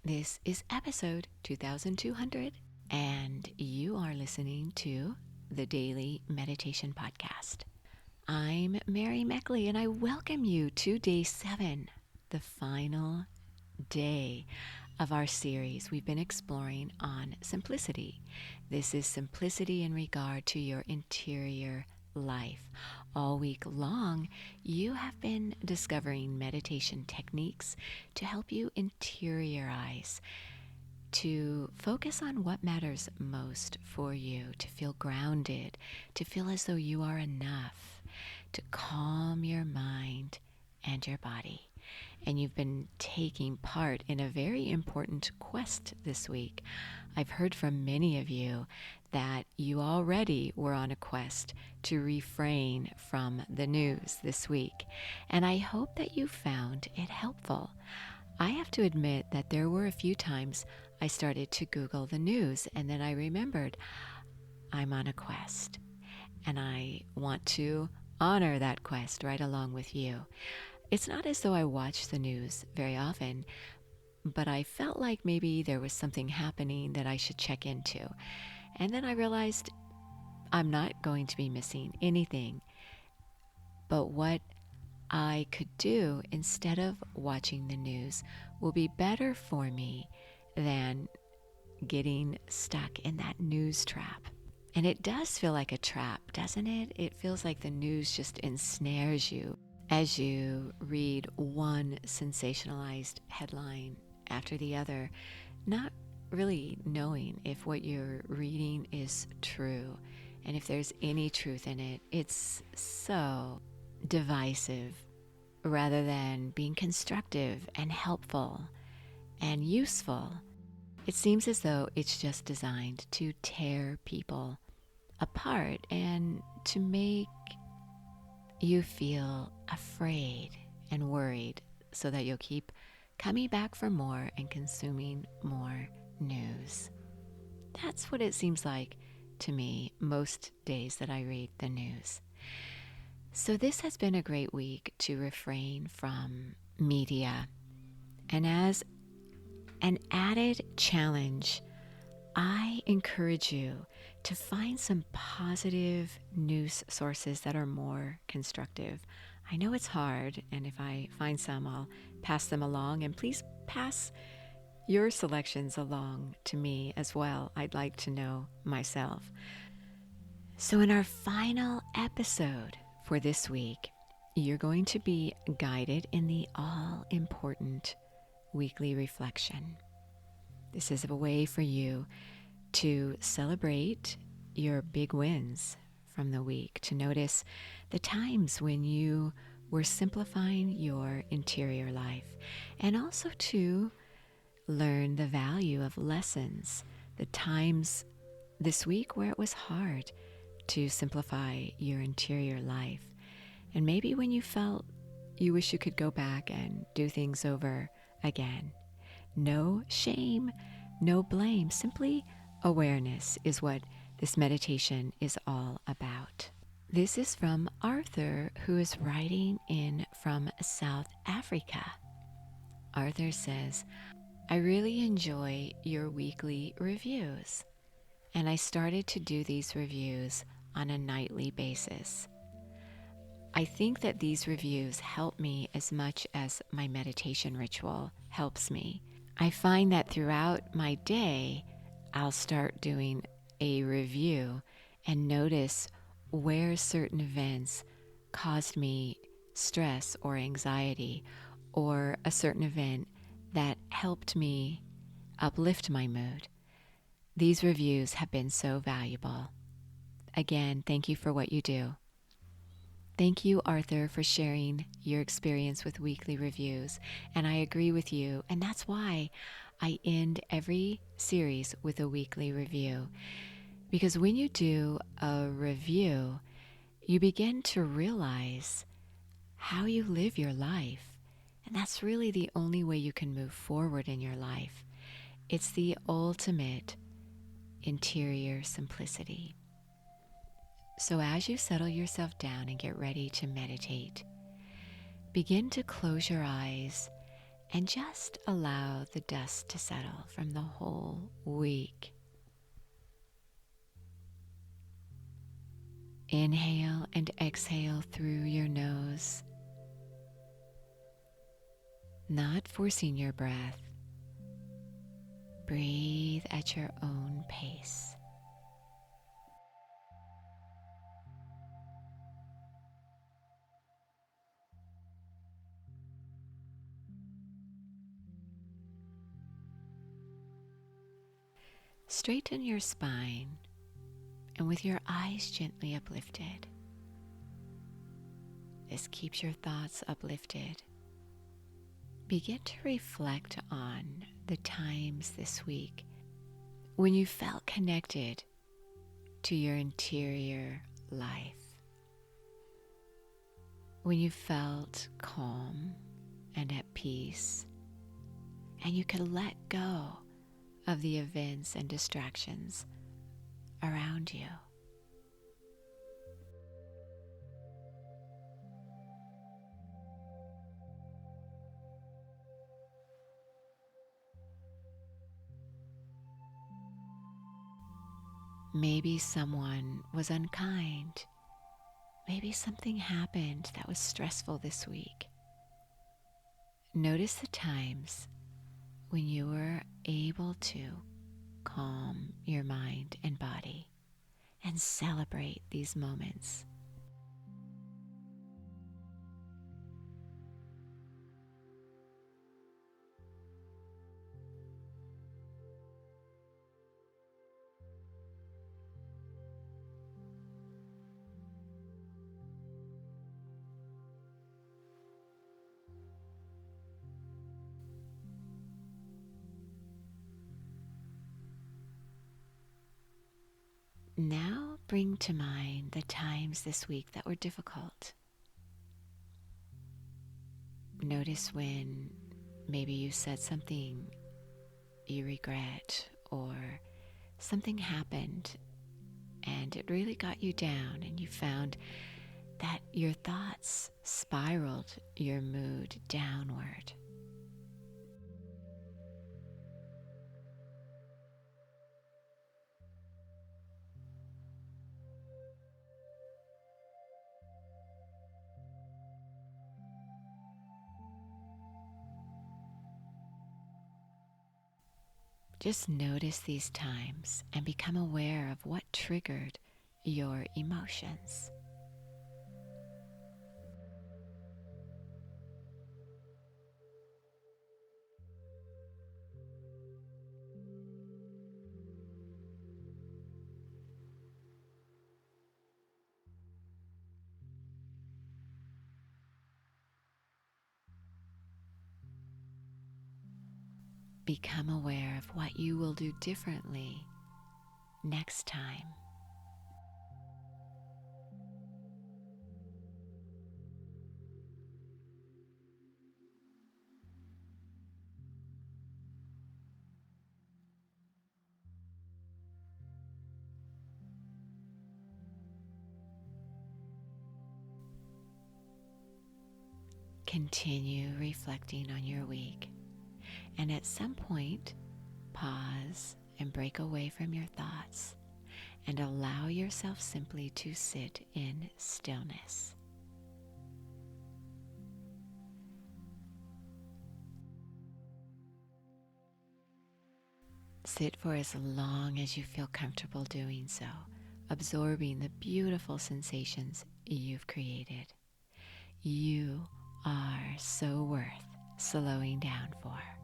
This is episode 2200, and you are listening to the Daily Meditation Podcast. I'm Mary Meckley, and I welcome you to day 7, the final day of our series we've been exploring on simplicity. This is simplicity in regard to your interior life. All week long, you have been discovering meditation techniques to help you interiorize, to focus on what matters most for you, to feel grounded, to feel as though you are enough, to calm your mind and your body. And you've been taking part in a very important quest this week. I've heard from many of you that you already were on a quest to refrain from the news this week, and I hope that you found it helpful. I have to admit that there were a few times I started to Google the news, and then I remembered I'm on a quest, and I want to honor that quest right along with you. It's not as though I watch the news very often, but I felt like maybe there was something happening that I should check into. And then I realized I'm not going to be missing anything. But what I could do instead of watching the news will be better for me than getting stuck in that news trap. And it does feel like a trap, doesn't it? It feels like the news just ensnares you as you read one sensationalized headline after the other, not really knowing if what you're reading is true and if there's any truth in it. It's so divisive rather than being constructive and helpful and useful. It seems as though it's just designed to tear people apart and to make you feel afraid and worried so that you'll keep coming back for more and consuming more news. That's what it seems like to me most days that I read the news. So this has been a great week to refrain from media. And as an added challenge, I encourage you to find some positive news sources that are more constructive. I know it's hard, and if I find some, I'll pass them along, and please pass your selections along to me as well. I'd like to know myself. So in our final episode for this week, you're going to be guided in the all-important weekly reflection. This is a way for you to celebrate your big wins from the week, to notice the times when you were simplifying your interior life, and also to learn the value of lessons, the times this week where it was hard to simplify your interior life, and maybe when you felt you wish you could go back and do things over again. No shame, no blame, simply awareness is what this meditation is all about. This is from Authur, who is writing in from South Africa. Authur says, I really enjoy your weekly reviews, and I started to do these reviews on a nightly basis. I think that these reviews help me as much as my meditation ritual helps me. I find that throughout my day, I'll start doing a review and notice where certain events caused me stress or anxiety, or a certain event that helped me uplift my mood. These reviews have been so valuable. Again, thank you for what you do. Thank you, Authur, for sharing your experience with weekly reviews. And I agree with you, and that's why I end every series with a weekly review. Because when you do a review, you begin to realize how you live your life. And that's really the only way you can move forward in your life. It's the ultimate interior simplicity. So as you settle yourself down and get ready to meditate, begin to close your eyes and just allow the dust to settle from the whole week. Inhale and exhale through your nose, not forcing your breath. Breathe at your own pace. Straighten your spine, and with your eyes gently uplifted, this keeps your thoughts uplifted. Begin to reflect on the times this week when you felt connected to your interior life, when you felt calm and at peace, and you could let go of the events and distractions around you. Maybe someone was unkind. Maybe something happened that was stressful this week. Notice the times when you were able to calm your mind and body and celebrate these moments. Now bring to mind the times this week that were difficult. Notice when maybe you said something you regret, or something happened and it really got you down, and you found that your thoughts spiraled your mood downward. Just notice these times and become aware of what triggered your emotions. Become aware of what you will do differently next time. Continue reflecting on your week, and at some point, pause and break away from your thoughts and allow yourself simply to sit in stillness. Sit for as long as you feel comfortable doing so, absorbing the beautiful sensations you've created. You are so worth slowing down for.